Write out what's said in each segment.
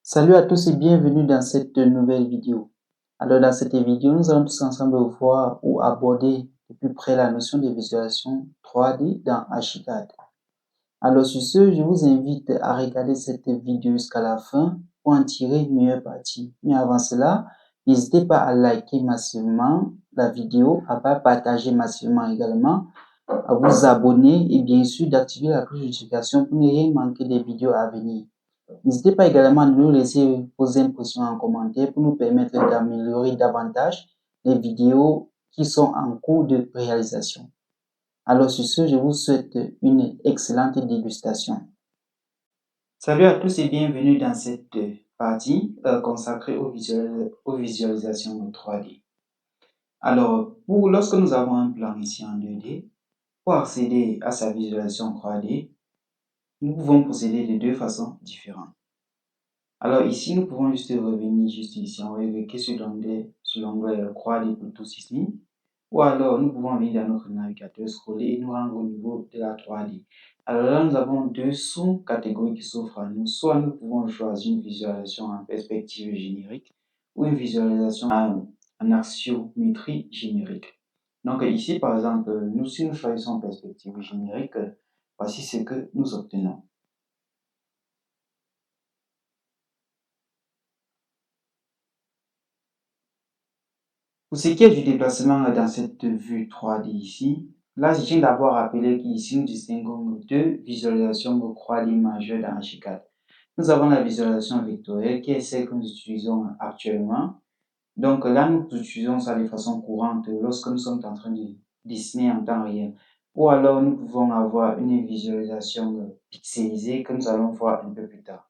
Salut à tous et bienvenue dans cette nouvelle vidéo. Alors dans cette vidéo, nous allons tous ensemble voir ou aborder de plus près la notion de visualisation 3D dans Archicad. Alors sur ce, je vous invite à regarder cette vidéo jusqu'à la fin pour en tirer une meilleure partie. Mais avant cela, n'hésitez pas à liker massivement la vidéo, à partager massivement également, à vous abonner et bien sûr d'activer la cloche de notification pour ne rien manquer des vidéos à venir. N'hésitez pas également à nous laisser vos impressions en commentaire pour nous permettre d'améliorer davantage les vidéos qui sont en cours de réalisation. Alors sur ce, je vous souhaite une excellente dégustation. Salut à tous et bienvenue dans cette partie consacrée aux visualisations 3D. Alors, lorsque nous avons un plan ici en 2D, pour accéder à sa visualisation 3D, nous pouvons procéder de deux façons différentes. Alors ici, nous pouvons juste revenir juste ici, on va cliquer sur l'onglet 3D pour tous ici. Ou alors, nous pouvons venir dans notre navigateur, scroller et nous rendre au niveau de la 3D. Alors là, nous avons deux sous-catégories qui s'offrent à nous. Soit nous pouvons choisir une visualisation en perspective générique ou une visualisation en axiométrie générique. Donc ici, par exemple, si nous choisissons perspective générique, voici ce que nous obtenons. Pour ce qui est du déplacement dans cette vue 3D ici, là je tiens d'abord à rappeler qu'ici nous distinguons deux visualisations 3D majeures dans Archicad. Nous avons la visualisation vectorielle qui est celle que nous utilisons actuellement. Donc là nous utilisons ça de façon courante lorsque nous sommes en train de dessiner en temps réel. Ou alors nous pouvons avoir une visualisation pixelisée que nous allons voir un peu plus tard.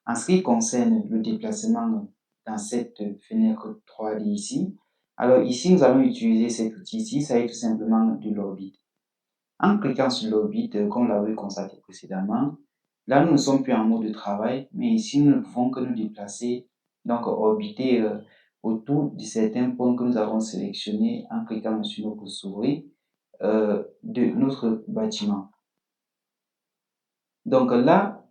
En ce qui concerne le déplacement dans cette fenêtre 3D ici, alors ici, nous allons utiliser cet outil ici, ça est tout simplement de l'orbite. En cliquant sur l'orbite, comme l'avait constaté précédemment, là, nous ne sommes plus en mode de travail, mais ici, nous ne pouvons que nous déplacer, donc orbiter autour de certains points que nous avons sélectionnés en cliquant sur notre souris de notre bâtiment. Donc là,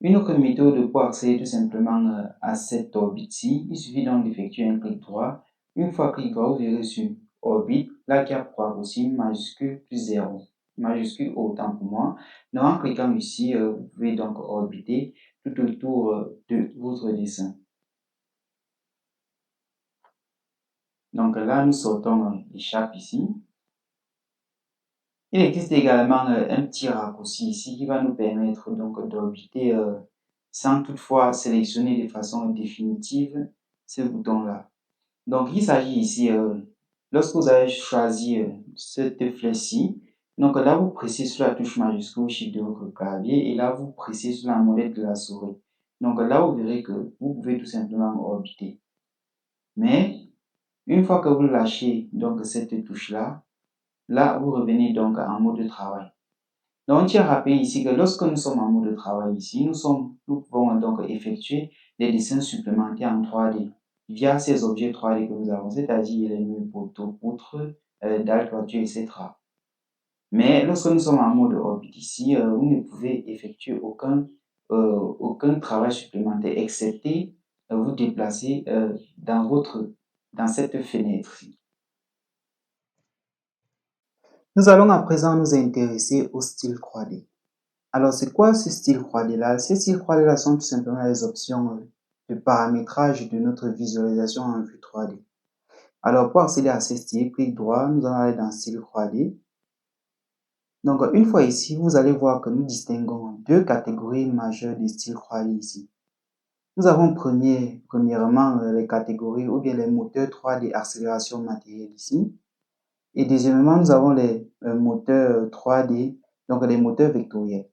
une autre méthode pour accéder tout simplement à cette orbite-ci, il suffit donc d'effectuer un clic droit. Une fois clic droit, vous verrez sur orbite, là qui a pour raccourci majuscule plus 0. Majuscule autant pour moi. Donc en cliquant ici, vous pouvez donc orbiter tout autour de votre dessin. Donc là, nous sortons l'échappe ici. Il existe également un petit raccourci ici qui va nous permettre donc d'orbiter sans toutefois sélectionner de façon définitive ce bouton-là. Donc, il s'agit ici, lorsque vous avez choisi cette flèche-ci, donc là, vous pressez sur la touche majuscule Shift de votre clavier et là, vous pressez sur la molette de la souris. Donc là, vous verrez que vous pouvez tout simplement orbiter. Mais, une fois que vous lâchez donc cette touche-là, là, vous revenez donc en mode de travail. Donc, on tient à rappeler ici que lorsque nous sommes en mode de travail ici, nous pouvons donc effectuer des dessins supplémentaires en 3D via ces objets 3D que nous avons, c'est-à-dire les murs, poteaux, poutres, dalles, toitures, etc. Mais lorsque nous sommes en mode orbite ici, vous ne pouvez effectuer aucun travail supplémentaire, excepté vous déplacer dans cette fenêtre-ci. Nous allons à présent nous intéresser au style 3D. Alors, c'est quoi ce style 3D-là? Ces styles 3D-là sont tout simplement les options de paramétrage de notre visualisation en vue 3D. Alors, pour accéder à ces styles, clic droit, nous allons aller dans style 3D. Donc, une fois ici, vous allez voir que nous distinguons deux catégories majeures de style 3D ici. Nous avons premièrement les catégories ou bien les moteurs 3D accélération matérielle ici. Et deuxièmement, nous avons les moteurs 3D, donc les moteurs vectoriels.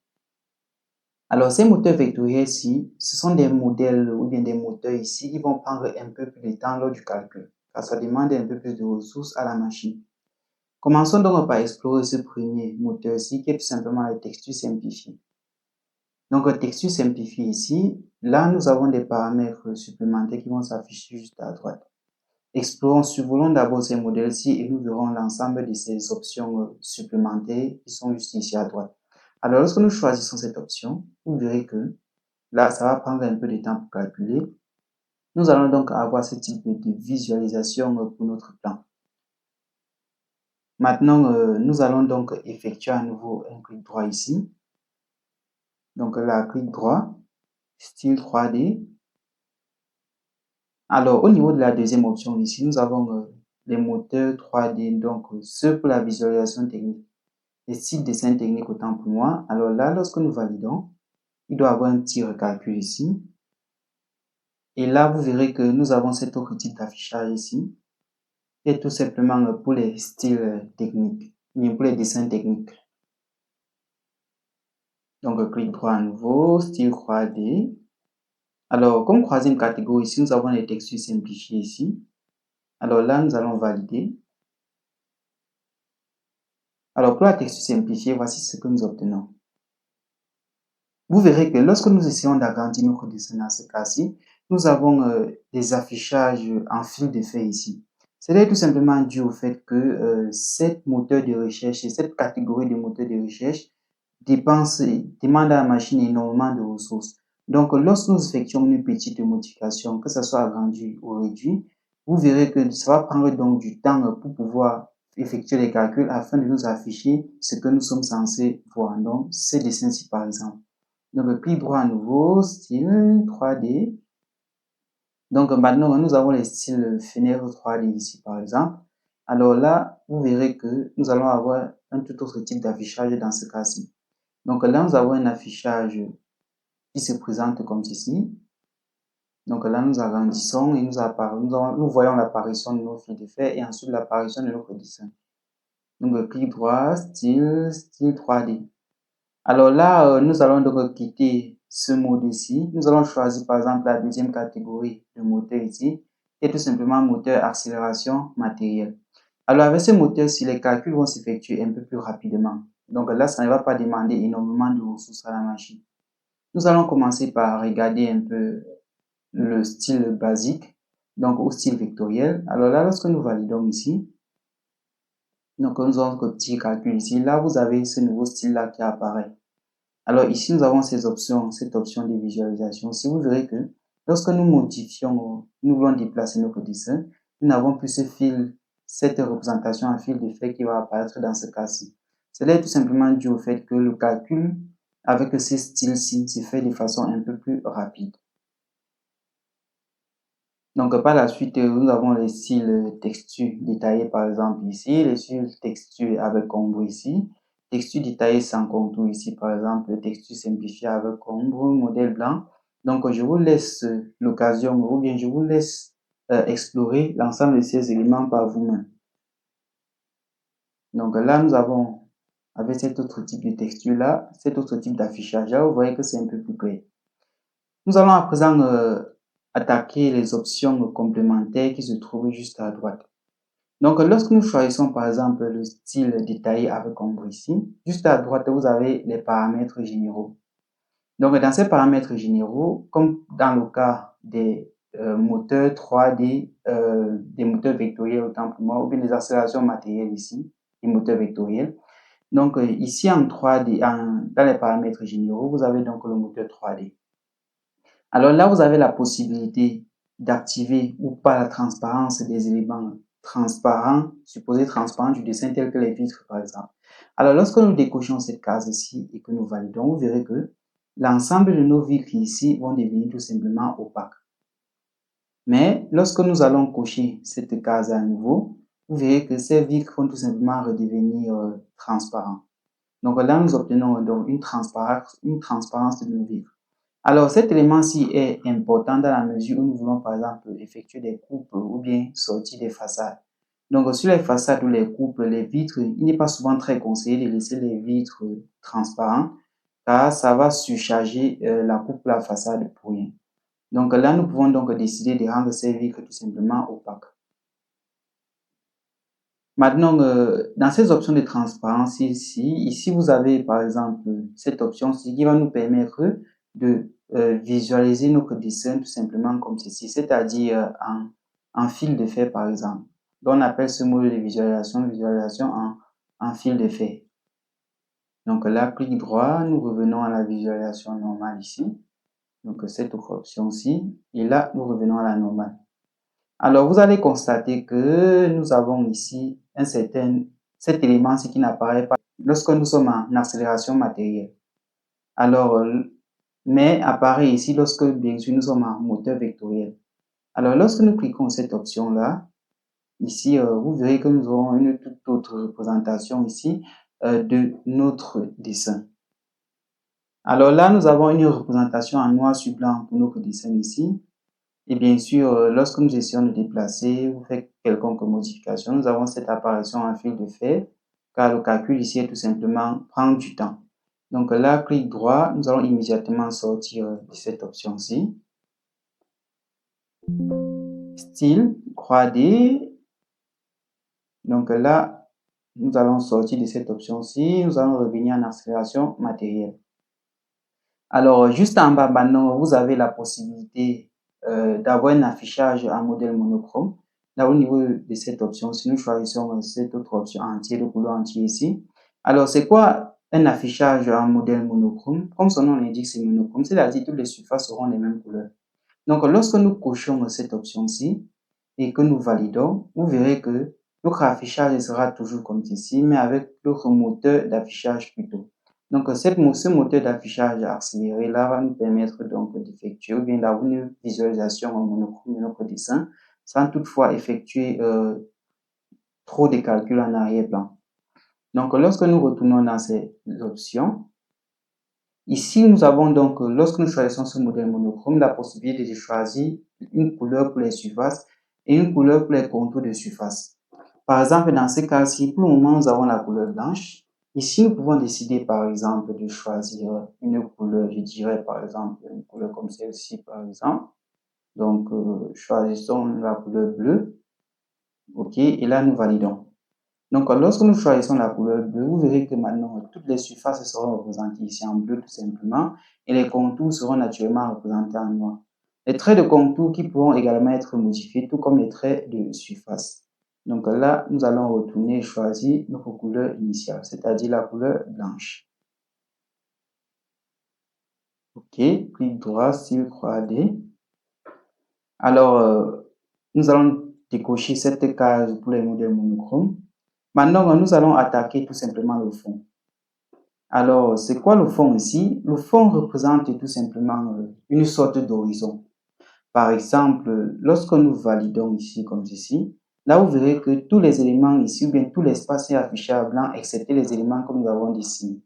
Alors, ces moteurs vectoriels-ci, ce sont des modèles ou bien des moteurs ici qui vont prendre un peu plus de temps lors du calcul, car ça demande un peu plus de ressources à la machine. Commençons donc par explorer ce premier moteur-ci qui est tout simplement le texture simplifié. Donc, le texture simplifié ici, là, nous avons des paramètres supplémentaires qui vont s'afficher juste à droite. Survolons d'abord ces modèles-ci et nous verrons l'ensemble de ces options supplémentaires qui sont juste ici à droite. Alors, lorsque nous choisissons cette option, vous verrez que Là, ça va prendre un peu de temps pour calculer. Nous allons donc avoir ce type de visualisation pour notre plan. Maintenant, nous allons donc effectuer à nouveau un clic droit ici. Donc là, clic droit, style 3D. Alors, au niveau de la deuxième option ici, nous avons les moteurs 3D, donc ceux pour la visualisation technique. Les styles dessin technique autant pour moi. Alors là, lorsque nous validons, il doit avoir un petit recalcul ici. Et là, vous verrez que nous avons cet autre type d'affichage ici, qui est tout simplement pour les styles techniques, bien pour les dessins techniques. Donc, clic droit à nouveau, style 3D. Alors, comme troisième catégorie, ici, nous avons les textures simplifiées ici. Alors là, nous allons valider. Alors, pour la texture simplifiée, voici ce que nous obtenons. Vous verrez que lorsque nous essayons d'agrandir notre dessin dans ce cas-ci, nous avons des affichages en fil de fait ici. C'est tout simplement dû au fait que cette moteur de recherche et cette catégorie de moteur de recherche demande à la machine énormément de ressources. Donc, lorsque nous effectuons une petite modification, que ce soit agrandi ou réduit, vous verrez que ça va prendre donc du temps pour pouvoir effectuer les calculs afin de nous afficher ce que nous sommes censés voir. Donc, ces dessins-ci, par exemple. Donc, clic droit à nouveau, style 3D. Donc, maintenant, nous avons les styles fenêtre 3D ici, par exemple. Alors là, vous verrez que nous allons avoir un tout autre type d'affichage dans ce cas-ci. Donc là, nous avons un affichage qui se présente comme ceci. Donc là, nous agrandissons et nous voyons l'apparition de nos fils de fer et ensuite l'apparition de notre dessin. Donc, clic droit, style 3D. Alors là, nous allons donc quitter ce mode ici. Nous allons choisir par exemple la deuxième catégorie de moteur ici, qui est tout simplement moteur accélération matérielle. Alors avec ce moteur-ci, les calculs vont s'effectuer un peu plus rapidement. Donc là, ça ne va pas demander énormément de ressources à la machine. Nous allons commencer par regarder un peu le style basique, donc au style vectoriel. Alors là, lorsque nous validons ici, donc nous avons notre petit calcul ici. Là, vous avez ce nouveau style-là qui apparaît. Alors ici, nous avons cette option de visualisation. Si vous verrez que lorsque nous modifions, nous voulons déplacer notre dessin, nous n'avons plus cette représentation en fil de fait qui va apparaître dans ce cas-ci. Cela est tout simplement dû au fait que le calcul avec ces styles-ci se fait de façon un peu plus rapide. Donc par la suite, nous avons les styles texture détaillés par exemple ici, les styles texture avec ombre ici, texture détaillée sans contour ici par exemple, texture simplifiée avec ombre, modèle blanc. Donc je vous laisse l'occasion ou bien je vous laisse explorer l'ensemble de ces éléments par vous-même. Donc là nous avons avec cet autre type de texture là, cet autre type d'affichage là, vous voyez que c'est un peu plus clair. Nous allons à présent attaquer les options complémentaires qui se trouvent juste à droite. Donc, lorsque nous choisissons par exemple le style détaillé avec ombre ici, juste à droite, vous avez les paramètres généraux. Donc, dans ces paramètres généraux, comme dans le cas des moteurs 3D, des moteurs vectoriels autant pour moi, ou bien des accélérations matérielles ici, des moteurs vectoriels. Donc, ici en 3D, dans les paramètres généraux, vous avez donc le moteur 3D. Alors là, vous avez la possibilité d'activer ou pas la transparence des éléments transparents, supposés transparents du dessin, tels que les vitres par exemple. Alors lorsque nous décochons cette case ici et que nous validons, vous verrez que l'ensemble de nos vitres ici vont devenir tout simplement opaques. Mais lorsque nous allons cocher cette case à nouveau, vous verrez que ces vitres vont tout simplement redevenir transparents. Donc là, nous obtenons donc une transparence de nos vitres. Alors, cet élément-ci est important dans la mesure où nous voulons, par exemple, effectuer des coupes ou bien sortir des façades. Donc, sur les façades ou les coupes, les vitres, il n'est pas souvent très conseillé de laisser les vitres transparentes car ça va surcharger la coupe ou la façade pour rien. Donc là, nous pouvons donc décider de rendre ces vitres tout simplement opaques. Maintenant, dans ces options de transparence ici, vous avez par exemple cette option-ci qui va nous permettre de visualiser notre dessin tout simplement comme ceci, c'est-à-dire en fil de fait par exemple. Donc, on appelle ce mode de visualisation en fil de fait. Donc là, clic droit, nous revenons à la visualisation normale ici. Donc, cette autre option-ci. Et là, nous revenons à la normale. Alors, vous allez constater que nous avons ici cet élément-ci qui n'apparaît pas lorsque nous sommes en accélération matérielle. Alors, mais apparaît ici lorsque, bien sûr, nous sommes en moteur vectoriel. Alors, lorsque nous cliquons cette option-là, ici, vous verrez que nous aurons une toute autre représentation ici de notre dessin. Alors là, nous avons une représentation en noir sur blanc pour notre dessin ici. Et bien sûr, lorsque nous essayons de déplacer ou faire quelconque modification, nous avons cette apparition en fil de fer, car le calcul ici est tout simplement prendre du temps. Donc là, clic droit, nous allons immédiatement sortir de cette option-ci. Style, 3D. Donc là, nous allons sortir de cette option-ci. Nous allons revenir en accélération matérielle. Alors, juste en bas, maintenant, vous avez la possibilité d'avoir un affichage en modèle monochrome. Là, au niveau de cette option, si nous choisissons cette autre option entière, de couleur entière ici. Alors, c'est quoi un affichage en modèle monochrome? Comme son nom l'indique, c'est monochrome, c'est-à-dire que toutes les surfaces auront les mêmes couleurs. Donc, lorsque nous cochons cette option-ci et que nous validons, vous verrez que notre affichage sera toujours comme ici, mais avec notre moteur d'affichage plutôt. Donc, ce moteur d'affichage accéléré là va nous permettre donc d'effectuer ou bien d'avoir une visualisation en monochrome de notre dessin sans toutefois effectuer trop de calculs en arrière-plan. Donc, lorsque nous retournons dans ces options, ici, nous avons donc, lorsque nous choisissons ce modèle monochrome, la possibilité de choisir une couleur pour les surfaces et une couleur pour les contours de surface. Par exemple, dans ce cas-ci, pour le moment, nous avons la couleur blanche. Ici, nous pouvons décider, par exemple, de choisir une couleur, je dirais, par exemple, une couleur comme celle-ci, par exemple. Donc, choisissons la couleur bleue. OK, et là, nous validons. Donc, lorsque nous choisissons la couleur bleue, vous verrez que maintenant, toutes les surfaces seront représentées ici en bleu, tout simplement, et les contours seront naturellement représentés en noir. Les traits de contour qui pourront également être modifiés, tout comme les traits de surface. Donc là, nous allons retourner et choisir notre couleur initiale, c'est-à-dire la couleur blanche. OK, clic droit, style 3D. Alors, nous allons décocher cette case pour les modèles monochromes. Maintenant, nous allons attaquer tout simplement le fond. Alors, c'est quoi le fond ici? Le fond représente tout simplement une sorte d'horizon. Par exemple, lorsque nous validons ici comme ceci, là vous verrez que tous les éléments ici, ou bien tout l'espace est affiché à blanc, excepté les éléments que nous avons dessinés.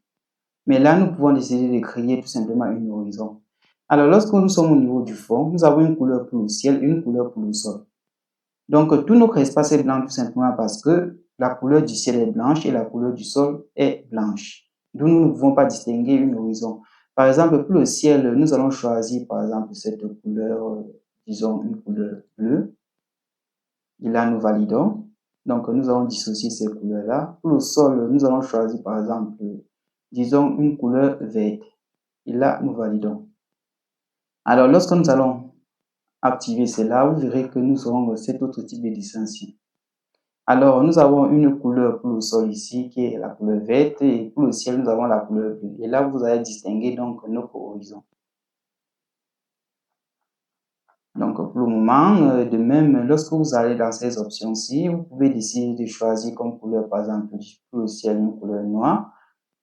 Mais là, nous pouvons décider de créer tout simplement un horizon. Alors, lorsque nous sommes au niveau du fond, nous avons une couleur pour le ciel et une couleur pour le sol. Donc, tout notre espace est blanc tout simplement parce que la couleur du ciel est blanche et la couleur du sol est blanche. D'où nous ne pouvons pas distinguer une horizon. Par exemple, pour le ciel, nous allons choisir par exemple cette couleur, disons une couleur bleue. Et là, nous validons. Donc, nous allons dissocier ces couleurs-là. Pour le sol, nous allons choisir par exemple, disons une couleur verte. Et là, nous validons. Alors, lorsque nous allons activer cela, vous verrez que nous aurons cet autre type de dessin-ci. Alors, nous avons une couleur pour le sol ici, qui est la couleur verte, et pour le ciel, nous avons la couleur bleue. Et là, vous allez distinguer donc notre horizon. Donc, pour le moment, de même, lorsque vous allez dans ces options-ci, vous pouvez décider de choisir comme couleur, par exemple, pour le ciel, une couleur noire.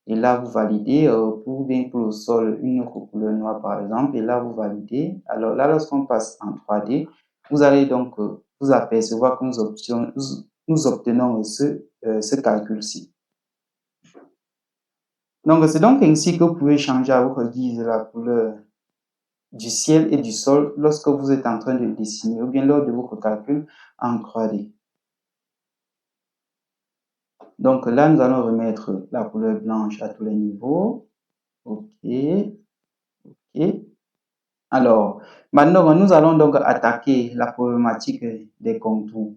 Et là, vous validez, pour le sol, une autre couleur noire, par exemple. Et là, vous validez. Alors là, lorsqu'on passe en 3D, vous allez donc vous apercevoir que nous obtenons ce calcul-ci. Donc, c'est donc ainsi que vous pouvez changer à votre guise la couleur du ciel et du sol lorsque vous êtes en train de dessiner ou bien lors de votre calcul en 3D. Donc là, nous allons remettre la couleur blanche à tous les niveaux. OK. OK. Alors, maintenant, nous allons donc attaquer la problématique des contours.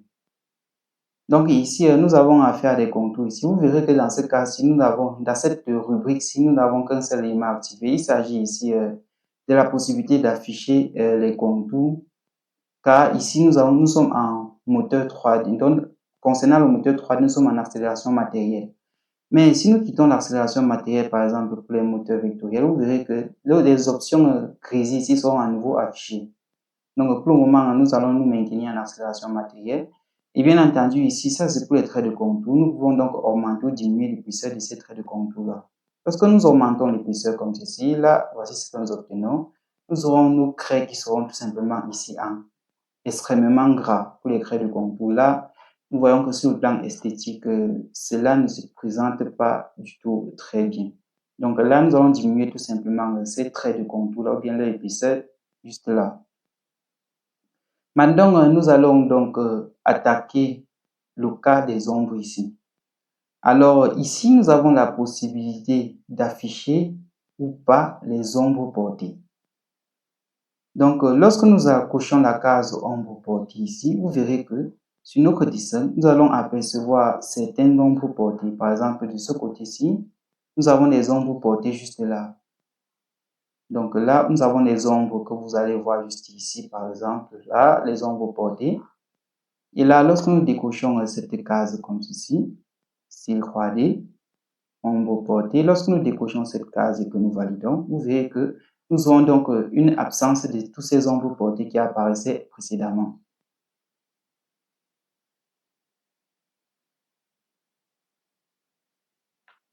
Donc ici, nous avons affaire à des contours. Ici, vous verrez que dans ce cas-ci, dans cette rubrique-ci, nous n'avons qu'un seul élément activé. Il s'agit ici de la possibilité d'afficher les contours, car ici, nous sommes en moteur 3D. Donc, concernant le moteur 3D, nous sommes en accélération matérielle. Mais si nous quittons l'accélération matérielle, par exemple, pour les moteurs vectoriels, vous verrez que les options grises ici seront à nouveau affichées. Donc, pour le moment, nous allons nous maintenir en accélération matérielle. Et bien entendu, ici, ça c'est pour les traits de contour. Nous pouvons donc augmenter ou diminuer l'épaisseur de ces traits de contour-là. Lorsque nous augmentons l'épaisseur comme ceci, là, voici ce que nous obtenons. Nous aurons nos traits qui seront tout simplement ici en extrêmement gras pour les traits de contour. Là, nous voyons que sur le plan esthétique, cela ne se présente pas du tout très bien. Donc là, nous allons diminuer tout simplement ces traits de contour là, ou bien leur épaisseur juste là. Maintenant, nous allons donc attaquer le cas des ombres ici. Alors ici, nous avons la possibilité d'afficher ou pas les ombres portées. Donc, lorsque nous accrochons la case ombre portée ici, vous verrez que sur notre dessin, nous allons apercevoir certaines ombres portées. Par exemple, de ce côté-ci, nous avons des ombres portées juste là. Donc là, nous avons les ombres que vous allez voir juste ici, par exemple, là, les ombres portées. Et là, lorsque nous décochons cette case comme ceci, style 3D, ombre portée, lorsque nous décochons cette case et que nous validons, vous verrez que nous aurons donc une absence de tous ces ombres portées qui apparaissaient précédemment.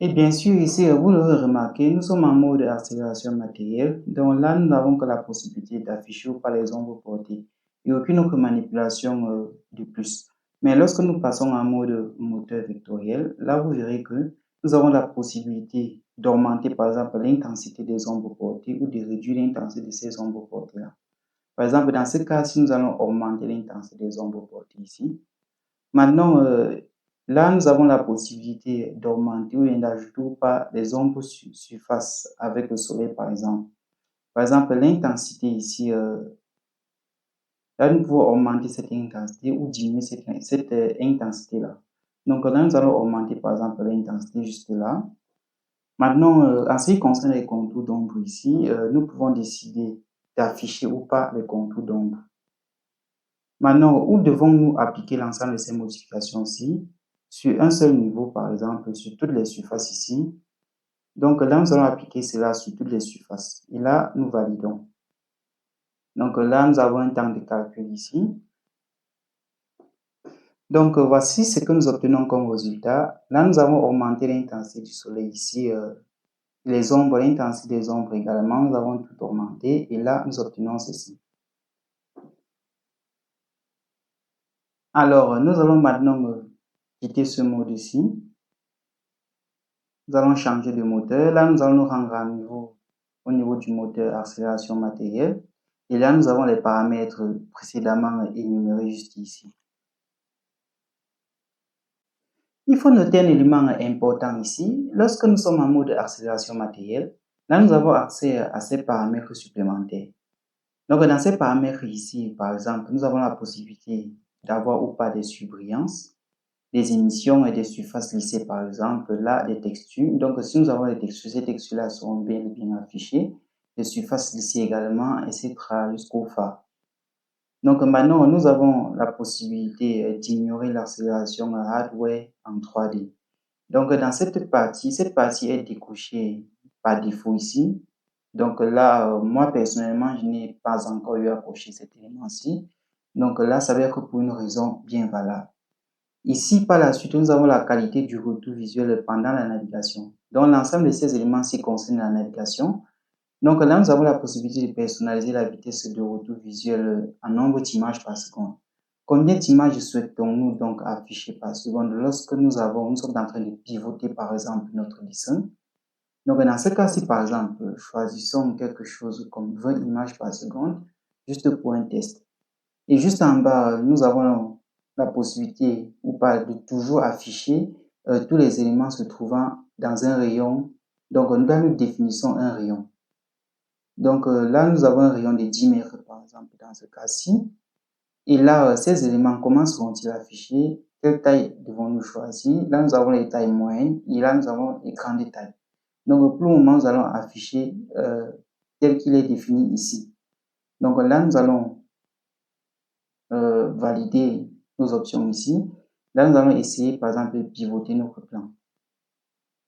Et bien sûr, ici, vous l'aurez remarqué, nous sommes en mode accélération matérielle. Donc là, nous n'avons que la possibilité d'afficher ou pas les ombres portées et aucune autre manipulation de plus. Mais lorsque nous passons en mode moteur vectoriel, là, vous verrez que nous avons la possibilité d'augmenter, par exemple, l'intensité des ombres portées ou de réduire l'intensité de ces ombres portées-là. Par exemple, dans ce cas, si nous allons augmenter l'intensité des ombres portées ici, maintenant, là, nous avons la possibilité d'augmenter ou d'ajouter ou pas les ombres surface avec le soleil, par exemple. Par exemple, l'intensité ici, là, nous pouvons augmenter cette intensité ou diminuer cette intensité-là. Donc là, nous allons augmenter, par exemple, l'intensité juste là. Maintenant, en ce qui concerne les contours d'ombre ici, nous pouvons décider d'afficher ou pas les contours d'ombre. Maintenant, où devons-nous appliquer l'ensemble de ces modifications-ci? Sur un seul niveau, par exemple, sur toutes les surfaces ici. Donc là, nous allons appliquer cela sur toutes les surfaces. Et là, nous validons. Donc là, nous avons un temps de calcul ici. Donc voici ce que nous obtenons comme résultat. Là, nous avons augmenté l'intensité du soleil ici. Les ombres, l'intensité des ombres également, nous avons tout augmenté. Et là, nous obtenons ceci. Alors, nous allons maintenant quitter ce mode ici. Nous allons changer de moteur. Là, nous allons nous rendre à nouveau au niveau du moteur accélération matérielle. Et là, nous avons les paramètres précédemment énumérés juste ici. Il faut noter un élément important ici. Lorsque nous sommes en mode accélération matérielle, là, nous avons accès à ces paramètres supplémentaires. Donc, dans ces paramètres ici, par exemple, nous avons la possibilité d'avoir ou pas des surbrillances, des émissions et des surfaces lissées, par exemple, là, des textures. Donc, si nous avons des textures, ces textures-là seront bien affichées. Les surfaces lissées également, etc. jusqu'au phare. Donc, maintenant, nous avons la possibilité d'ignorer l'accélération hardware en 3D. Donc, dans cette partie est décochée par défaut ici. Donc là, moi, personnellement, je n'ai pas encore eu à cocher cet élément-ci. Donc là, ça veut dire que pour une raison bien valable. Ici, par la suite, nous avons la qualité du retour visuel pendant la navigation. Donc, l'ensemble de ces éléments-ci concernent la navigation. Donc là, nous avons la possibilité de personnaliser la vitesse de retour visuel en nombre d'images par seconde. Combien d'images souhaitons-nous donc afficher par seconde lorsque nous sommes en train de pivoter, par exemple, notre dessin? Donc, dans ce cas-ci, par exemple, choisissons quelque chose comme 20 images par seconde, juste pour un test. Et juste en bas, nous avons la possibilité ou pas de toujours afficher tous les éléments se trouvant dans un rayon. Donc, nous définissons un rayon. Donc là, nous avons un rayon de 10 mètres, par exemple, dans ce cas-ci. Et là, ces éléments, comment seront-ils affichés? Quelle taille devons-nous choisir? Là, nous avons les tailles moyennes et là, nous avons les grandes tailles. Donc, pour le moment, nous allons afficher tel qu'il est défini ici. Donc là, nous allons valider nos options ici. Là, nous allons essayer, par exemple, de pivoter notre plan.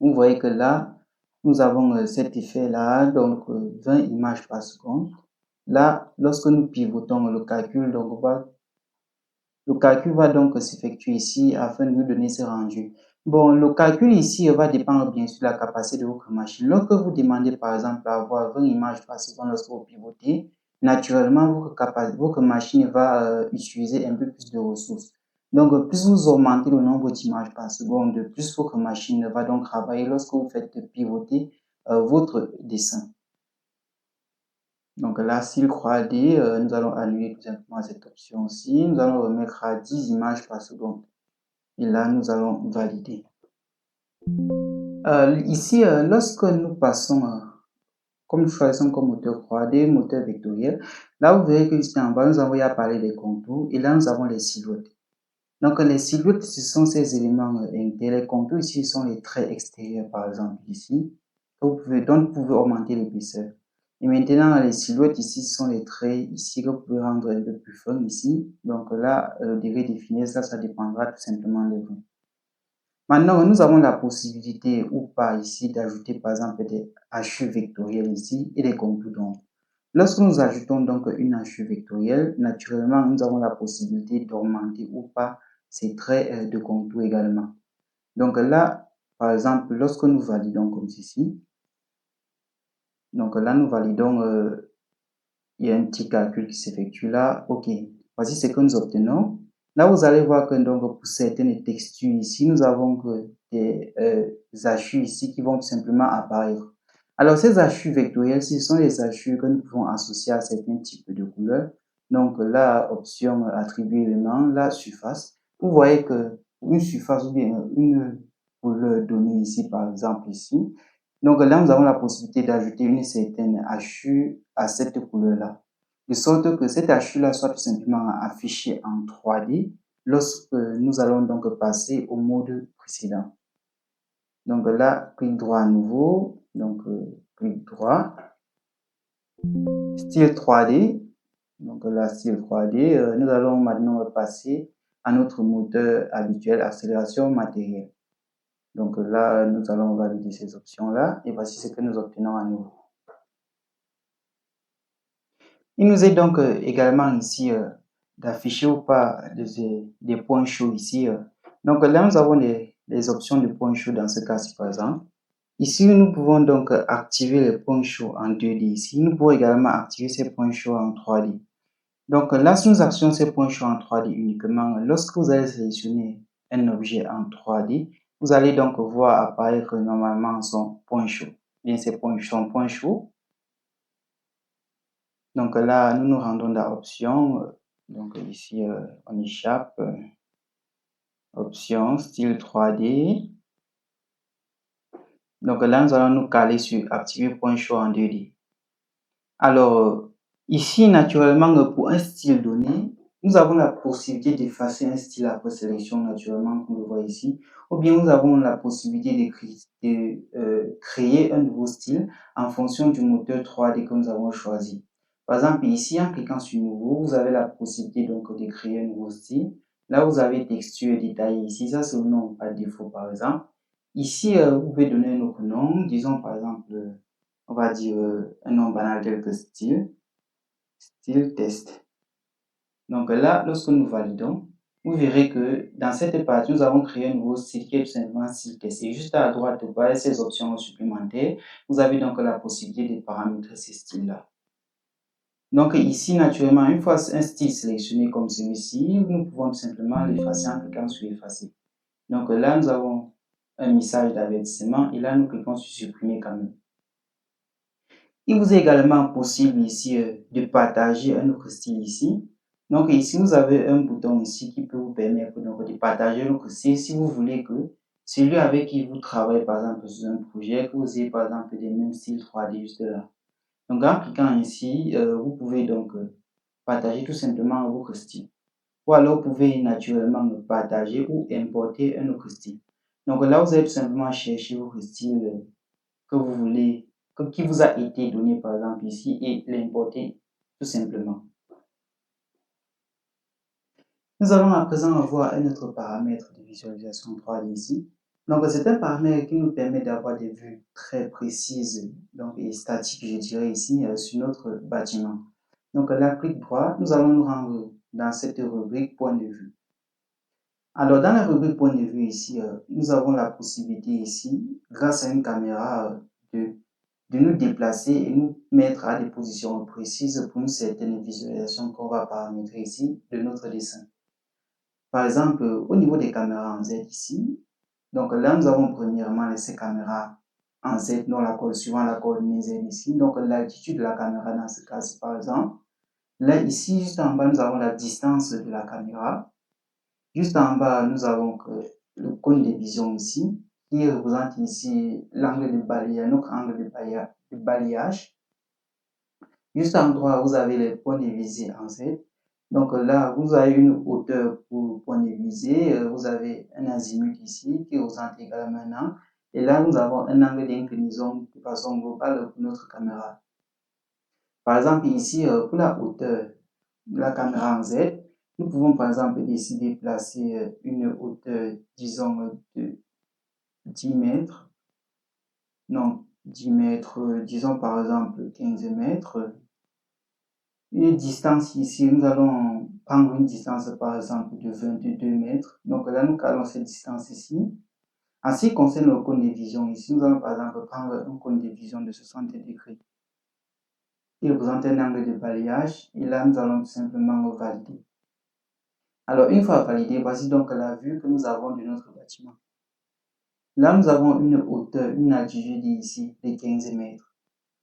Vous voyez que là, nous avons cet effet-là, donc 20 images par seconde. Là, lorsque nous pivotons le calcul, donc le calcul va donc s'effectuer ici afin de nous donner ce rendu. Bon, le calcul ici va dépendre bien sûr de la capacité de votre machine. Lorsque vous demandez par exemple à avoir 20 images par seconde lorsque vous pivotez, naturellement votre machine va utiliser un peu plus de ressources. Donc, plus vous augmentez le nombre d'images par seconde, plus votre machine va donc travailler lorsque vous faites pivoter votre dessin. Donc là, style 3D, nous allons annuler tout simplement cette option-ci. Nous allons remettre à 10 images par seconde. Et là, nous allons valider. Ici, lorsque nous passons, comme nous choisissons comme moteur 3D, moteur vectoriel, là, vous verrez que juste en bas, nous avons apparaître des contours. Et là, nous avons les silhouettes. Donc, les silhouettes, ce sont ces éléments internes. Les contours ici sont les traits extérieurs, par exemple, ici. Donc, vous pouvez augmenter l'épaisseur. Et maintenant, les silhouettes ici, ce sont les traits ici que vous pouvez rendre un peu plus fin ici. Donc là, le degré de finesse, ça dépendra tout simplement de vous. Maintenant, nous avons la possibilité ou pas ici d'ajouter par exemple des hachures vectorielles ici et des contours d'ombre. Lorsque nous ajoutons donc une hachure vectorielle, naturellement, nous avons la possibilité d'augmenter ou pas ces traits de contour également. Donc là, par exemple, lorsque nous validons comme ceci, donc là, nous validons, il y a un petit calcul qui s'effectue là. OK, voici ce que nous obtenons. Là, vous allez voir que donc pour certaines textures ici, nous avons que des hachures ici qui vont tout simplement apparaître. Alors, ces hachures vectorielles, ce sont les hachures que nous pouvons associer à certains types de couleurs. Donc là, option attribuer élément, la surface. Vous voyez que une surface ou bien une couleur donnée ici, par exemple ici. Donc là, nous avons la possibilité d'ajouter une certaine hachure à cette couleur-là. De sorte que cette hachure-là soit tout simplement affichée en 3D lorsque nous allons donc passer au mode précédent. Donc là, clic droit à nouveau, donc clic droit, style 3D, donc là, style 3D, nous allons maintenant passer à notre moteur habituel, accélération matérielle. Donc là, nous allons valider ces options-là et voici ce que nous obtenons à nouveau. Il nous est donc également ici d'afficher ou pas des points chauds ici. Donc là, nous avons les options de points chauds dans ce cas-ci, par exemple. Ici, nous pouvons donc activer les points chauds en 2D. Ici, nous pouvons également activer ces points chauds en 3D. Donc là, si nous actionnons ces points chauds en 3D uniquement, lorsque vous allez sélectionner un objet en 3D, vous allez donc voir apparaître normalement son point chaud. Bien, son point chaud. Donc là, nous nous rendons dans option. Donc ici, on échappe. Option, style 3D. Donc là, nous allons nous caler sur activer point chaud en 2D. Alors, ici, naturellement, pour un style donné, nous avons la possibilité d'effacer un style après sélection, naturellement, comme vous le voyez ici. Ou bien nous avons la possibilité de créer un nouveau style en fonction du moteur 3D que nous avons choisi. Par exemple, ici, en cliquant sur nouveau, vous avez la possibilité donc de créer un nouveau style. Là, vous avez texture détaillée ici. Ça, c'est le nom par défaut, par exemple. Ici, vous pouvez donner un autre nom. Disons, par exemple, on va dire un nom banal tel que style test. Donc là, lorsque nous validons, vous verrez que dans cette partie, nous avons créé un nouveau style qui est tout simplement style test. Et juste à droite, vous voyez ces options supplémentaires. Vous avez donc la possibilité de paramétrer ces styles-là. Donc ici, naturellement, une fois un style sélectionné comme celui-ci, nous pouvons tout simplement l'effacer en cliquant sur effacer. Donc là, nous avons un message d'avertissement et là, nous cliquons sur supprimer quand même. Il vous est également possible ici de partager un autre style ici. Donc ici, vous avez un bouton ici qui peut vous permettre donc, de partager un autre style si vous voulez que celui avec qui vous travaillez par exemple sur un projet, que vous ayez par exemple des mêmes styles 3D juste là. Donc en cliquant ici, vous pouvez donc partager tout simplement votre style. Ou alors vous pouvez naturellement partager ou importer un autre style. Donc là, vous allez tout simplement chercher votre style que vous voulez, qui vous a été donné par exemple ici et l'importer tout simplement. Nous allons à présent avoir un autre paramètre de visualisation 3D ici. Donc, c'est un paramètre qui nous permet d'avoir des vues très précises, donc et statiques, je dirais ici, sur notre bâtiment. Donc, là, clic droit, nous allons nous rendre dans cette rubrique point de vue. Alors, dans la rubrique point de vue ici, nous avons la possibilité ici, grâce à une caméra, de nous déplacer et nous mettre à des positions précises pour une certaine visualisation qu'on va paramétrer ici de notre dessin. Par exemple, au niveau des caméras en Z ici, donc là, nous avons premièrement ces caméras en Z, suivant la coordonnée Z ici. Donc, l'altitude de la caméra dans ce cas-ci, par exemple. Là, ici, juste en bas, nous avons la distance de la caméra. Juste en bas, nous avons le cône de vision ici, qui représente ici l'angle de balayage, notre angle de balayage. Juste en droit, vous avez les points de visée en Z. Donc là, vous avez une hauteur pour le point de visée, vous avez un azimut ici qui représente également un angle. Et là, nous avons un angle d'inclinaison de façon globale pour notre caméra. Par exemple, ici, pour la hauteur de la caméra en Z, nous pouvons par exemple décider de placer une hauteur, disons, de 10 mètres. Non, 10 mètres, disons par exemple 15 mètres. Une distance ici, nous allons prendre une distance par exemple de 22 mètres. Donc là, nous calons cette distance ici. En ce qui concerne le cône de vision ici, nous allons par exemple prendre un cône de vision de 60 degrés. Il représente un angle de balayage et là, nous allons tout simplement valider. Alors, une fois validé, voici donc la vue que nous avons de notre bâtiment. Là, nous avons une hauteur, une altitude ici de 15 mètres.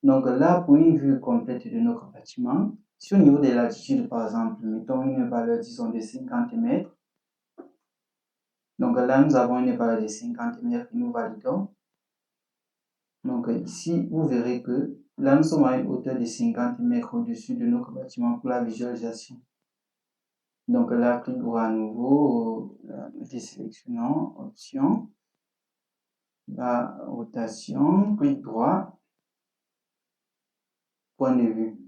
Donc là, pour une vue complète de notre bâtiment, si au niveau de l'altitude, par exemple, mettons une valeur, disons, de 50 mètres. Donc là, nous avons une valeur de 50 mètres que nous validons. Donc ici, vous verrez que là, nous sommes à une hauteur de 50 mètres au-dessus de notre bâtiment pour la visualisation. Donc là, clic droit à nouveau, désélectionnons, option, la rotation, clic droit, point de vue.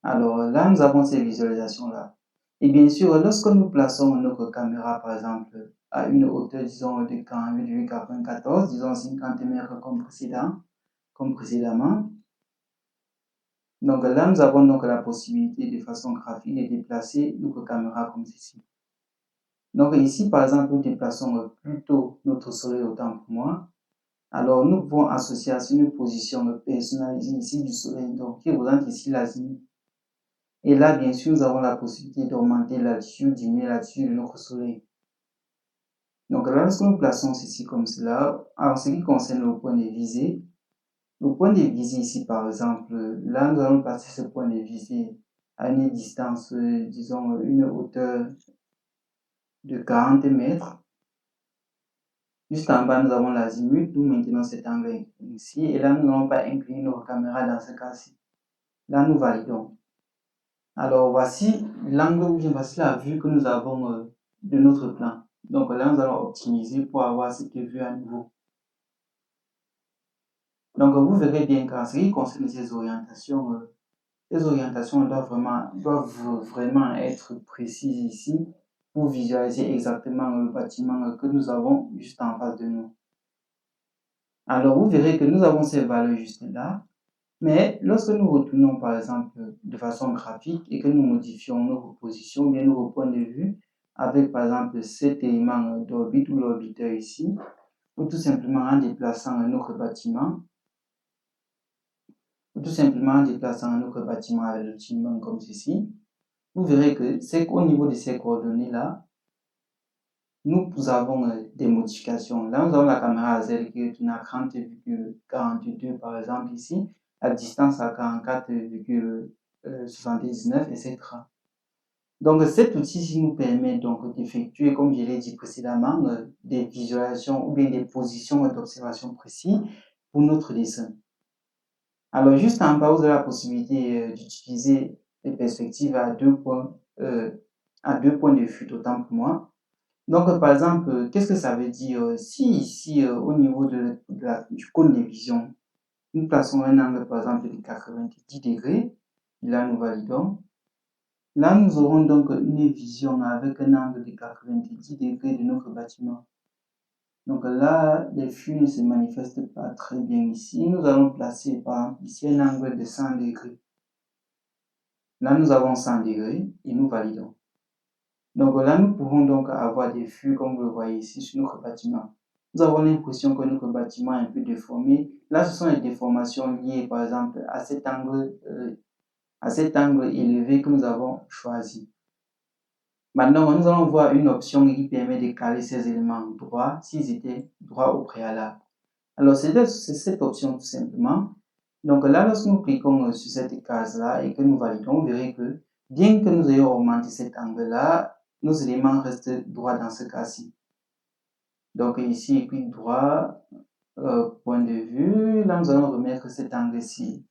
Alors là, nous avons ces visualisations-là. Et bien sûr, lorsque nous plaçons notre caméra, par exemple, à une hauteur, disons, de 48,94, disons 50 mètres comme précédemment, donc là, nous avons donc la possibilité de façon graphique de déplacer notre caméra comme ceci. Donc ici, par exemple, nous déplaçons plutôt notre soleil autant pour moi. Alors, nous pouvons associer à une position personnalisée ici du soleil, donc qui représente ici l'azimut. Et là, bien sûr, nous avons la possibilité d'augmenter l'altitude, diminuer l'altitude de notre soleil. Donc là, lorsque nous plaçons ceci comme cela, en ce qui concerne le point de visée, le point de visée ici, par exemple, là, nous allons placer ce point de visée à une distance, disons, une hauteur de 40 mètres. Juste en bas, nous avons l'azimut, nous maintenons cet angle ici, et là, nous n'allons pas incliner notre caméra dans ce cas-ci. Là, nous validons. Alors, voici l'angle, voici la vue que nous avons de notre plan. Donc là, nous allons optimiser pour avoir cette vue à nouveau. Donc, vous verrez bien qu'en ce qui concerne ces orientations doivent vraiment être précises ici pour visualiser exactement le bâtiment que nous avons juste en face de nous. Alors, vous verrez que nous avons ces valeurs juste là, mais lorsque nous retournons par exemple de façon graphique et que nous modifions nos positions, bien nos points de vue, avec par exemple cet élément d'orbite ou l'orbiteur ici, ou tout simplement en déplaçant un autre bâtiment, avec le bâtiment comme ceci, vous verrez que c'est qu'au niveau de ces coordonnées-là, nous avons des modifications. Là, nous avons la caméra Z qui est à 30,42 par exemple ici, la distance à 44,79, etc. Donc, cet outil nous permet donc d'effectuer, comme je l'ai dit précédemment, des visualisations ou bien des positions d'observation précises pour notre dessin. Alors, juste en bas, vous avez la possibilité d'utiliser les perspectives à deux points de vue, autant pour moi. Donc, par exemple, qu'est-ce que ça veut dire? Si ici, au niveau du cône de vision, nous plaçons un angle, par exemple, de 90 degrés, là, nous validons. Là, nous aurons donc une vision avec un angle de 90 degrés de notre bâtiment. Donc là, les flux ne se manifestent pas très bien ici. Nous allons placer par exemple ici un angle de 100 degrés. Là, nous avons 100 degrés et nous validons. Donc là, nous pouvons donc avoir des flux comme vous le voyez ici sur notre bâtiment. Nous avons l'impression que notre bâtiment est un peu déformé. Là, ce sont les déformations liées par exemple à cet angle élevé que nous avons choisi. Maintenant, nous allons voir une option qui permet de caler ces éléments droits s'ils étaient droits au préalable. Alors, c'est cette option tout simplement. Donc là, lorsque nous cliquons sur cette case-là et que nous validons, vous verrez que bien que nous ayons augmenté cet angle-là, nos éléments restent droits dans ce cas-ci. Donc ici, clic droit, point de vue. Là, nous allons remettre cet angle-ci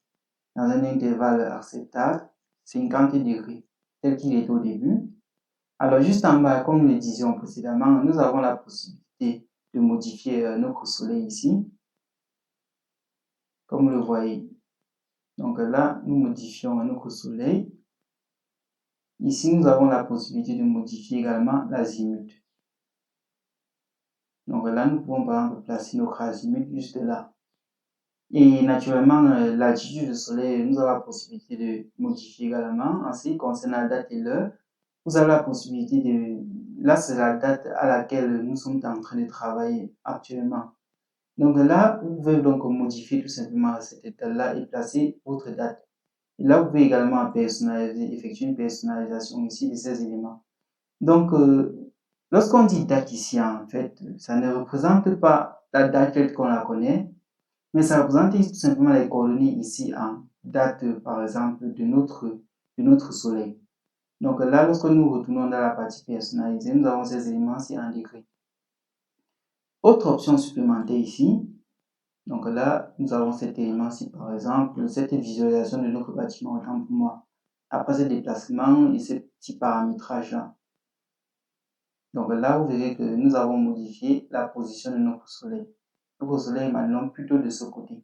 dans un intervalle acceptable, 50 degrés, tel qu'il était au début. Alors, juste en bas, comme nous le disions précédemment, nous avons la possibilité de modifier notre soleil ici, comme vous le voyez. Donc là, nous modifions notre soleil. Ici, nous avons la possibilité de modifier également l'azimut. Donc là, nous pouvons par exemple placer notre azimut juste là. Et naturellement, l'altitude du soleil, nous avons la possibilité de modifier également. En ce qui concerne la date et l'heure, vous avez la possibilité de... Là, c'est la date à laquelle nous sommes en train de travailler actuellement. Donc là, vous pouvez donc modifier tout simplement cette état-là et placer votre date. Et là, vous pouvez également personnaliser, effectuer une personnalisation ici de ces éléments. Donc, lorsqu'on dit date ici, en fait, ça ne représente pas la date telle qu'on la connaît, mais ça représente tout simplement les coordonnées ici en date, par exemple, de notre soleil. Donc là, lorsque nous retournons dans la partie personnalisée, nous avons ces éléments-ci en degrés. Autre option supplémentaire ici, donc là, nous avons cet élément-ci, par exemple, cette visualisation de notre bâtiment, autant pour moi. Après ce déplacement et ce petit paramétrage-là. Donc là, vous verrez que nous avons modifié la position de notre soleil. Notre soleil est maintenant plutôt de ce côté.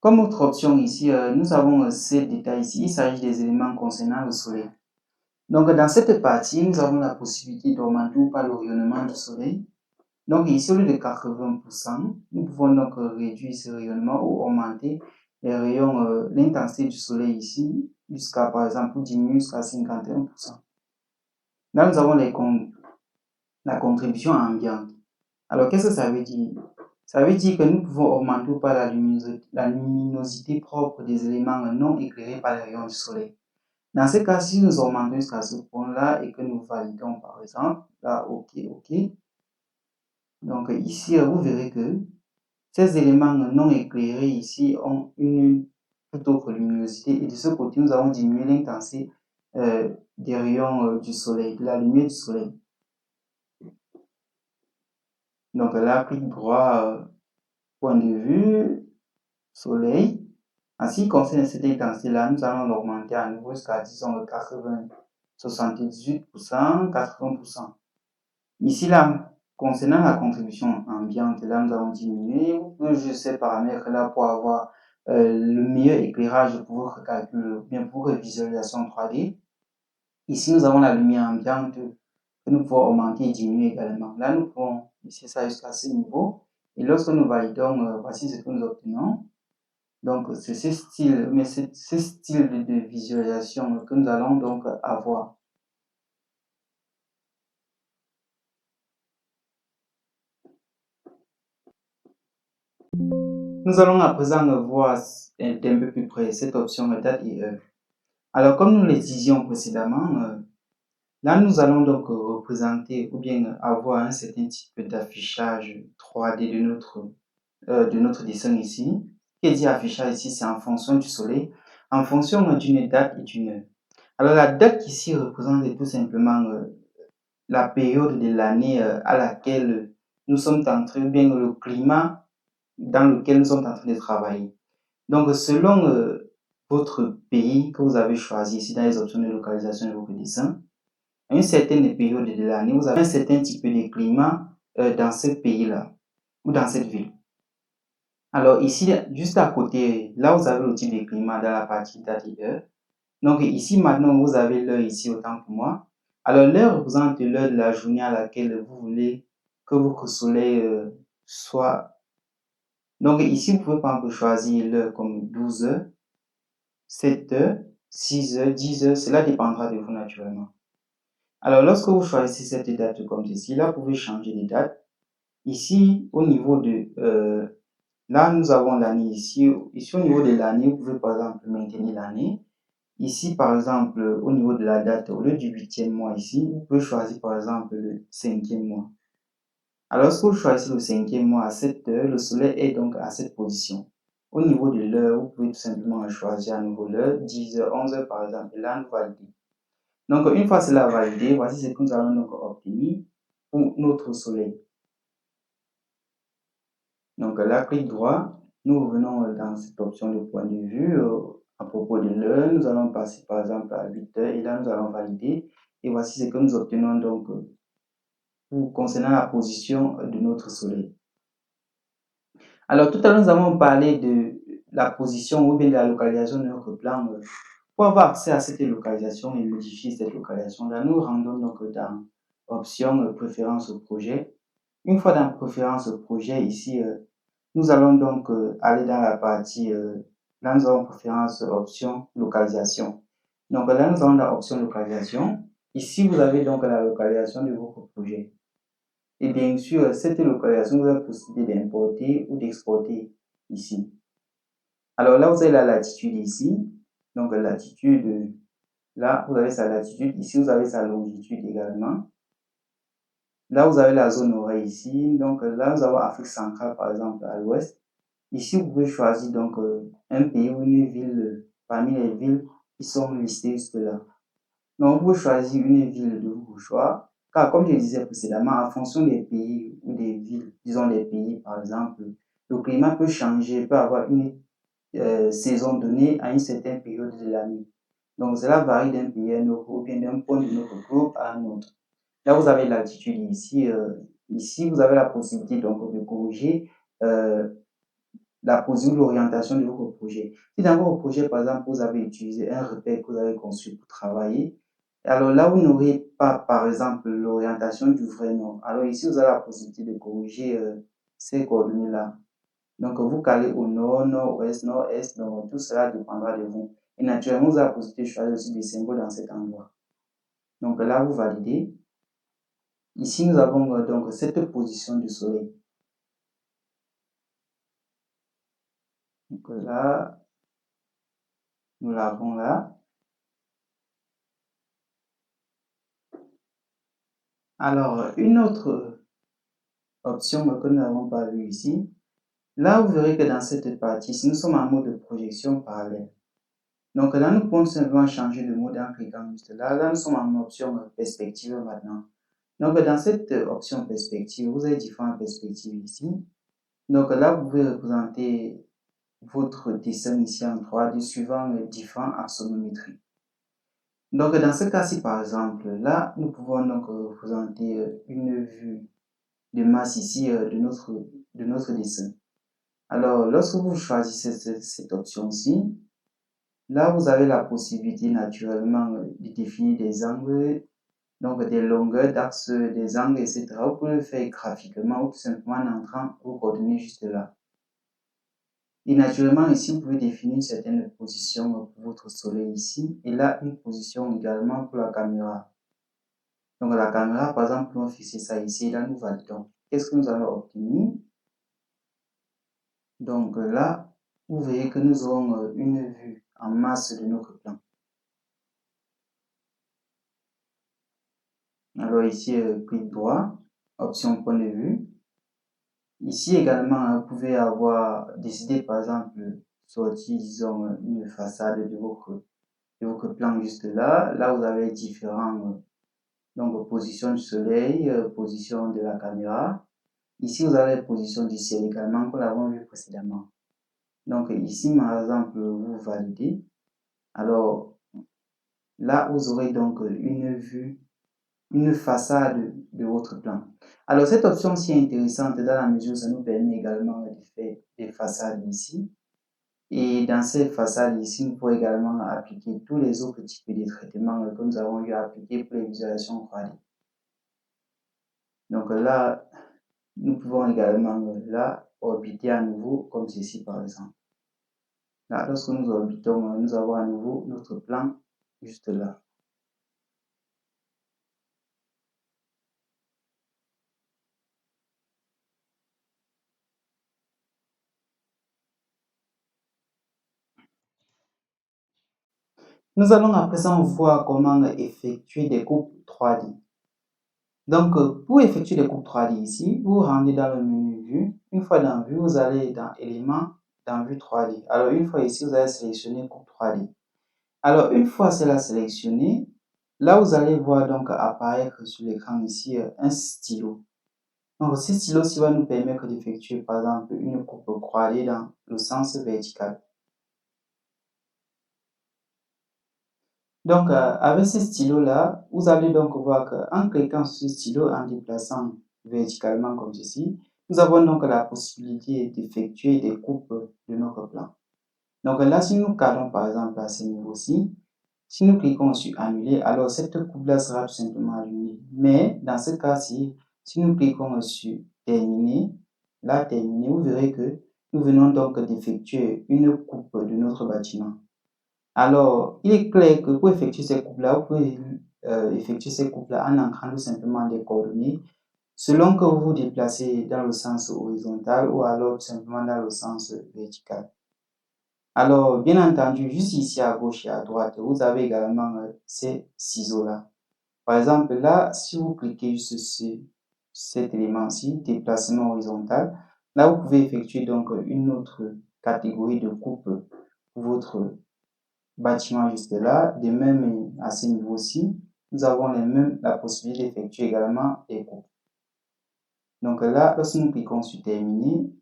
Comme autre option ici, nous avons ces détails ici. Il s'agit des éléments concernant le soleil. Donc dans cette partie, nous avons la possibilité d'augmenter ou pas le rayonnement du soleil. Donc ici, au lieu de 80%, nous pouvons donc réduire ce rayonnement ou augmenter les rayons, l'intensité du soleil ici, jusqu'à par exemple diminuer jusqu'à 51%. Là, nous avons la contribution ambiante. Alors, qu'est-ce que ça veut dire? Ça veut dire que nous pouvons augmenter ou pas la luminosité propre des éléments non éclairés par les rayons du soleil. Dans ce cas, si nous augmentons jusqu'à ce point-là et que nous validons par exemple, là, OK. Donc ici, vous verrez que ces éléments non éclairés ici ont une toute autre luminosité et de ce côté, nous avons diminué l'intensité des rayons du soleil, de la lumière du soleil. Donc là, clic droit, point de vue, soleil. En ce qui concerne cette intensité-là, nous allons l'augmenter à nouveau jusqu'à, disons, 80, 78%, 80%. Ici, là, concernant la contribution ambiante, là, nous allons diminuer. Vous pouvez juger ces paramètres-là pour avoir le meilleur éclairage pour votre calcul, bien pour votre visualisation 3D. Ici, nous avons la lumière ambiante que nous pouvons augmenter et diminuer également. Là, nous pouvons laisser ça jusqu'à ce niveau. Et lorsque nous validons, voici ce que nous obtenons. Donc, c'est ce style de visualisation que nous allons donc avoir. Nous allons à présent voir d'un peu plus près cette option date et heure. Alors, comme nous le disions précédemment, là, nous allons donc représenter ou bien avoir un certain type d'affichage 3D de notre dessin ici. Ce qui dit affichage ici, c'est en fonction du soleil, en fonction d'une date et d'une heure. Alors, la date ici représente tout simplement la période de l'année à laquelle nous sommes en train, bien le climat dans lequel nous sommes en train de travailler. Donc, selon votre pays que vous avez choisi ici dans les options de localisation de votre dessin, à une certaine période de l'année, vous avez un certain type de climat dans ce pays-là ou dans cette ville. Alors ici, juste à côté, là vous avez le type de climat dans la partie date et heure. Donc ici maintenant, vous avez l'heure ici autant pour moi. Alors, l'heure représente l'heure de la journée à laquelle vous voulez que votre soleil soit. Donc, ici, vous pouvez par exemple choisir l'heure comme 12 heures, 7 heures, 6 heures, 10 heures. Cela dépendra de vous naturellement. Alors, lorsque vous choisissez cette date comme ceci, là, vous pouvez changer de date. Ici, au niveau de... là, nous avons l'année ici. Ici, au niveau de l'année, vous pouvez par exemple maintenir l'année. Ici, par exemple, au niveau de la date, au lieu du 8e mois ici, vous pouvez choisir par exemple le 5e mois. Alors, lorsque vous choisissez le 5e mois à 7 heures, le soleil est donc à cette position. Au niveau de l'heure, vous pouvez tout simplement choisir à nouveau l'heure, 10 heures, 11 heures par exemple, et là, nous validons. Donc, une fois cela validé, voici ce que nous allons donc obtenir pour notre soleil. Donc là, clic droit, nous revenons dans cette option de point de vue. À propos de l'heure, nous allons passer par exemple à 8 heures et là, nous allons valider. Et voici ce que nous obtenons donc concernant la position de notre soleil. Alors, tout à l'heure, nous avons parlé de la position ou bien de la localisation de notre plan. Pour avoir accès à cette localisation et modifier cette localisation, là, nous rendons donc dans option préférence au projet. Une fois dans préférence au projet, ici, nous allons donc aller dans la partie, là nous avons préférence option localisation. Donc là nous avons la option localisation. Ici vous avez donc la localisation de votre projet. Et bien sûr, cette localisation vous avez possibilité d'importer ou d'exporter ici. Alors là vous avez la latitude ici. Donc la latitude, là vous avez sa latitude. Ici vous avez sa longitude également. Là vous avez la zone horaire ici. Donc là nous avons Afrique centrale par exemple à l'ouest. Ici, vous pouvez choisir donc un pays ou une ville parmi les villes qui sont listées juste là. Donc, vous pouvez choisir une ville de vos choix, car comme je disais précédemment, en fonction des pays ou des villes, disons des pays par exemple, le climat peut changer, peut avoir une saison donnée à une certaine période de l'année. Donc, cela varie d'un pays à un autre ou bien d'un point de notre groupe à un autre. Là, vous avez l'altitude ici. Ici, vous avez la possibilité donc de corriger la position, l'orientation de votre projet. Si dans votre projet, par exemple, vous avez utilisé un repère que vous avez construit pour travailler, alors là, vous n'aurez pas, par exemple, l'orientation du vrai nom. Alors ici, vous avez la possibilité de corriger ces coordonnées-là. Donc, vous calez au nord, nord-ouest, nord-est, donc tout cela dépendra de vous. Et naturellement, vous avez la possibilité de choisir aussi des symboles dans cet endroit. Donc là, vous validez. Ici, nous avons donc cette position du soleil. Donc là, nous l'avons là. Alors, une autre option que nous n'avons pas vue ici, là, vous verrez que dans cette partie, si nous sommes en mode de projection parallèle. Donc là, nous pouvons simplement changer de mode en cliquant juste là. Là, nous sommes en option perspective maintenant. Donc dans cette option perspective, vous avez différentes perspectives ici. Donc là, vous pouvez représenter votre dessin ici en 3D suivant les différents axonométries. Donc dans ce cas-ci, par exemple, là, nous pouvons donc représenter une vue de masse ici de notre dessin. Alors, lorsque vous choisissez cette option-ci, là, vous avez la possibilité naturellement de définir des angles, donc des longueurs d'axe, des angles, etc. Vous pouvez le faire graphiquement ou tout simplement en entrant vos coordonnées juste là. Et naturellement, ici, vous pouvez définir une certaine position pour votre soleil ici. Et là, une position également pour la caméra. Donc la caméra, par exemple, on fixe ça ici. Et là, nous validons. Qu'est-ce que nous allons obtenir? Donc là, vous voyez que nous aurons une vue en masse de notre plan. Alors ici, clic droit, option point de vue. Ici également, vous pouvez avoir décidé par exemple sortir, disons, une façade de votre plan juste là. Là, vous avez différentes donc, position du soleil, position de la caméra. Ici, vous avez la position du ciel également, comme nous l'avons vu précédemment. Donc ici, par exemple, vous validez. Alors là, vous aurez donc une vue, une façade de votre plan. Alors cette option aussi est intéressante dans la mesure où ça nous permet également de faire des façades ici. Et dans cette façade ici, nous pouvons également appliquer tous les autres types de traitements que nous avons eu à appliquer pour les visualisations 3D. Donc là, nous pouvons également là orbiter à nouveau comme ceci par exemple. Là, lorsque nous orbitons, nous avons à nouveau notre plan juste là. Nous allons à présent voir comment effectuer des coupes 3D. Donc, pour effectuer des coupes 3D ici, vous rendez dans le menu Vue. Une fois dans Vue, vous allez dans Éléments, dans Vue 3D. Alors, une fois ici, vous allez sélectionner Coupe 3D. Alors, une fois cela sélectionné, là, vous allez voir donc apparaître sur l'écran ici un stylo. Donc, ce stylo-ci va nous permettre d'effectuer, par exemple, une coupe 3D dans le sens vertical. Donc, avec ce stylo-là, vous allez donc voir qu'en cliquant sur ce stylo, en déplaçant verticalement comme ceci, nous avons donc la possibilité d'effectuer des coupes de notre plan. Donc là, si nous cadrons par exemple à ce niveau-ci, si nous cliquons sur Annuler, alors cette coupe-là sera tout simplement annulée. Mais dans ce cas-ci, si nous cliquons sur Terminer, là, Terminer, vous verrez que nous venons donc d'effectuer une coupe de notre bâtiment. Alors, il est clair que pour effectuer ces coupes-là, vous pouvez effectuer ces coupes-là en entrant tout simplement des coordonnées selon que vous vous déplacez dans le sens horizontal ou alors tout simplement dans le sens vertical. Alors, bien entendu, juste ici à gauche et à droite, vous avez également ces ciseaux-là. Par exemple, là, si vous cliquez juste sur cet élément-ci, déplacement horizontal, là, vous pouvez effectuer donc une autre catégorie de coupe pour votre bâtiment juste là. De même, à ce niveau-ci, nous avons la possibilité d'effectuer également des coupes. Donc là, lorsque nous cliquons sur Terminer,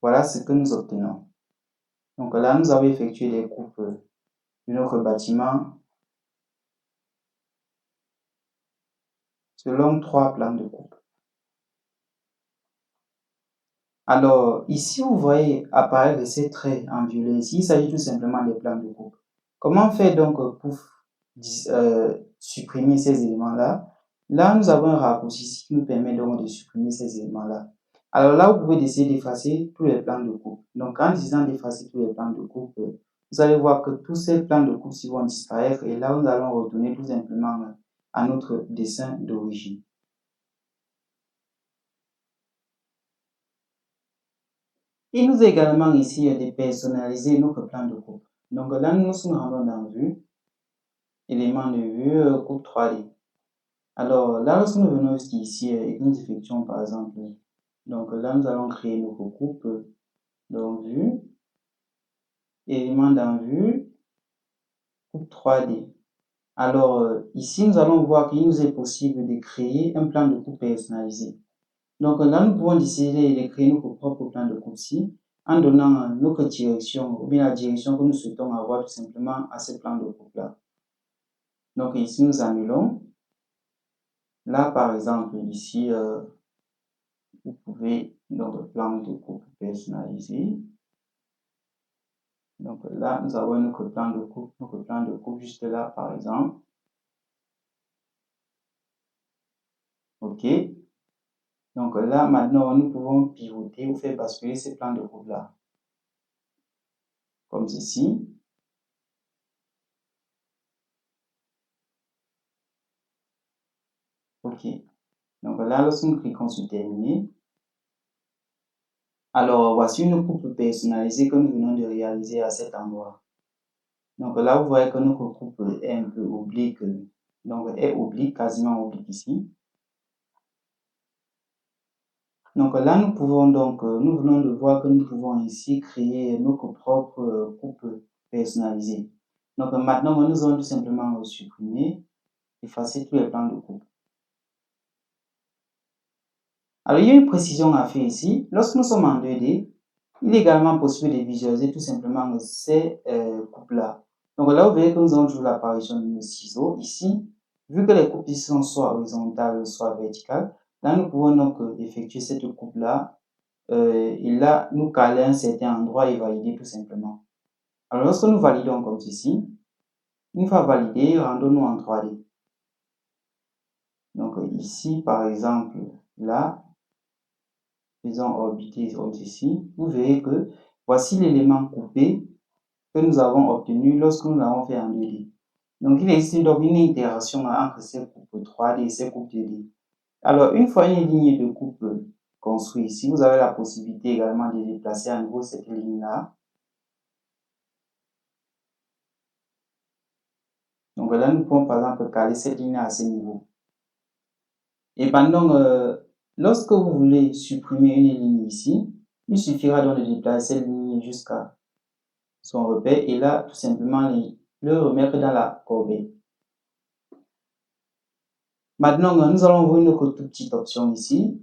voilà ce que nous obtenons. Donc là, nous avons effectué les coupes de notre bâtiment selon 3 plans de coupe. Alors, ici, vous voyez apparaître ces traits en violet. Ici, il s'agit tout simplement des plans de coupe. Comment faire donc pour supprimer ces éléments-là? Là, nous avons un raccourci qui nous permet donc de supprimer ces éléments-là. Alors là, vous pouvez décider d'effacer tous les plans de coupe. Donc, en décidant d'effacer tous les plans de coupe, vous allez voir que tous ces plans de coupe vont disparaître et là, nous allons retourner tout simplement à notre dessin d'origine. Il nous est également ici de personnaliser notre plan de coupe. Donc là, nous nous rendons dans Vue, élément de vue, coupe 3D. Alors là, lorsque nous venons ici et nous effectuons par exemple, donc là, nous allons créer notre coupe dans Vue, élément dans Vue, coupe 3D. Alors ici, nous allons voir qu'il nous est possible de créer un plan de coupe personnalisé. Donc là, nous pouvons décider de créer notre propre plan de coupe-ci en donnant notre direction ou bien la direction que nous souhaitons avoir tout simplement à ce plan de coupe-là. Donc ici, nous annulons. Là, par exemple, ici, vous pouvez, donc, plan de coupe personnalisé. Donc là, nous avons notre plan de coupe juste là, par exemple. OK. Donc là, maintenant, nous pouvons pivoter ou faire basculer ces plans de coupe-là. Comme ceci. OK. Donc là, lorsque nous cliquons sur Terminer, alors voici une coupe personnalisée que nous venons de réaliser à cet endroit. Donc là, vous voyez que notre coupe est un peu oblique, donc est oblique, quasiment oblique ici. Donc là, nous venons de voir que nous pouvons ici créer notre propre coupe personnalisée. Donc maintenant, nous allons tout simplement supprimer, effacer tous les plans de coupe. Alors, il y a une précision à faire ici. Lorsque nous sommes en 2D, il est également possible de visualiser tout simplement ces coupes-là. Donc là, vous verrez que nous avons toujours l'apparition de nos ciseaux. Ici, vu que les coupes sont soit horizontales, soit verticales, là, nous pouvons donc effectuer cette coupe-là et là, nous caler un certain endroit et valider tout simplement. Alors, lorsque nous validons comme ceci, une fois validé, rendons-nous en 3D. Donc ici, par exemple, là, faisons orbiter comme ceci. Vous verrez que voici l'élément coupé que nous avons obtenu lorsque nous l'avons fait en 2D. Donc, il existe donc une interaction entre ces coupes 3D et ces coupes 2D. Alors, une fois une ligne de coupe construite ici, vous avez la possibilité également de déplacer à nouveau cette ligne-là. Donc là, nous pouvons par exemple caler cette ligne à ce niveau. Et pendant, lorsque vous voulez supprimer une ligne ici, il suffira donc de déplacer cette ligne jusqu'à son repère et là, tout simplement, le remettre dans la corbeille. Maintenant, nous allons voir une autre toute petite option ici.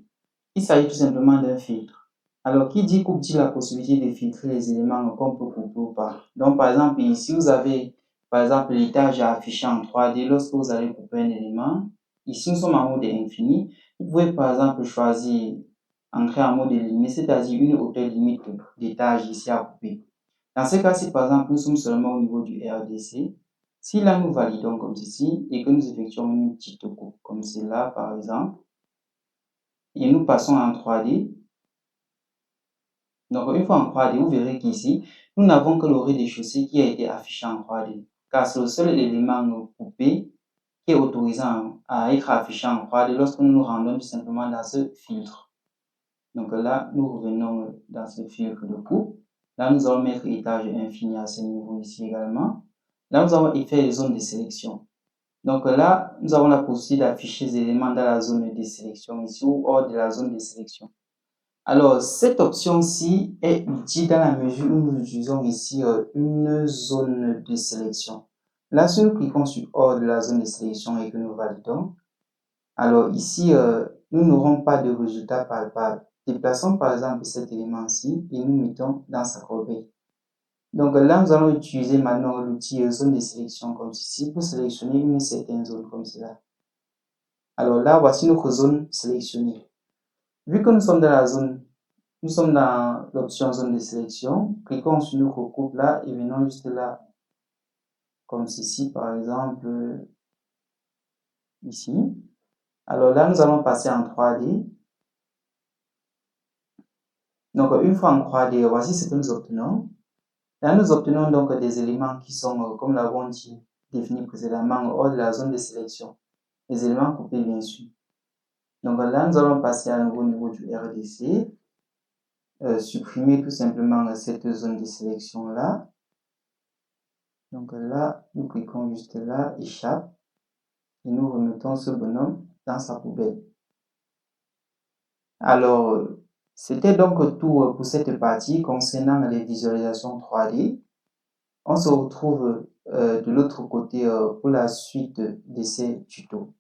Il s'agit tout simplement d'un filtre. Alors, qui dit coupe dit la possibilité de filtrer les éléments qu'on peut couper ou pas. Donc, par exemple, ici, vous avez, par exemple, l'étage affiché en 3D lorsque vous allez couper un élément. Ici, nous sommes en mode infini. Vous pouvez, par exemple, choisir entrer en mode limite, c'est-à-dire une hauteur limite d'étage ici à couper. Dans ce cas-ci, par exemple, nous sommes seulement au niveau du RDC. Si là, nous validons comme ceci et que nous effectuons une petite coupe comme cela, par exemple, et nous passons en 3D. Donc, une fois en 3D, vous verrez qu'ici, nous n'avons que le rez-de-chaussée qui a été affiché en 3D, car c'est le seul élément coupé qui est autorisé à être affiché en 3D lorsque nous nous rendons tout simplement dans ce filtre. Donc là, nous revenons dans ce filtre de coupe. Là, nous allons mettre étage infini à ce niveau ici également. Là, nous allons faire les zones de sélection. Donc là, nous avons la possibilité d'afficher les éléments dans la zone de sélection ici ou hors de la zone de sélection. Alors, cette option-ci est utile dans la mesure où nous utilisons ici une zone de sélection. Là, si nous cliquons sur hors de la zone de sélection et que nous validons, alors ici, nous n'aurons pas de résultat palpable. Déplaçons par exemple cet élément-ci et nous mettons dans sa corbeille. Donc là, nous allons utiliser maintenant l'outil zone de sélection comme ceci pour sélectionner une certaine zone comme cela. Alors là, voici notre zone sélectionnée. Vu que nous sommes dans la zone, nous sommes dans l'option zone de sélection, cliquons sur notre coupe là et venons juste là, comme ceci par exemple, ici. Alors là, nous allons passer en 3D. Donc, une fois en 3D, voici ce que nous obtenons. Là, nous obtenons donc des éléments qui sont, comme l'avons dit, définis précédemment, hors de la zone de sélection. Les éléments coupés, bien sûr. Donc là, nous allons passer à nouveau au niveau du RDC. Supprimer tout simplement cette zone de sélection là. Donc là, nous cliquons juste là, échappe, et nous remettons ce bonhomme dans sa poubelle. Alors, c'était donc tout pour cette partie concernant les visualisations 3D. On se retrouve de l'autre côté pour la suite de ces tutos.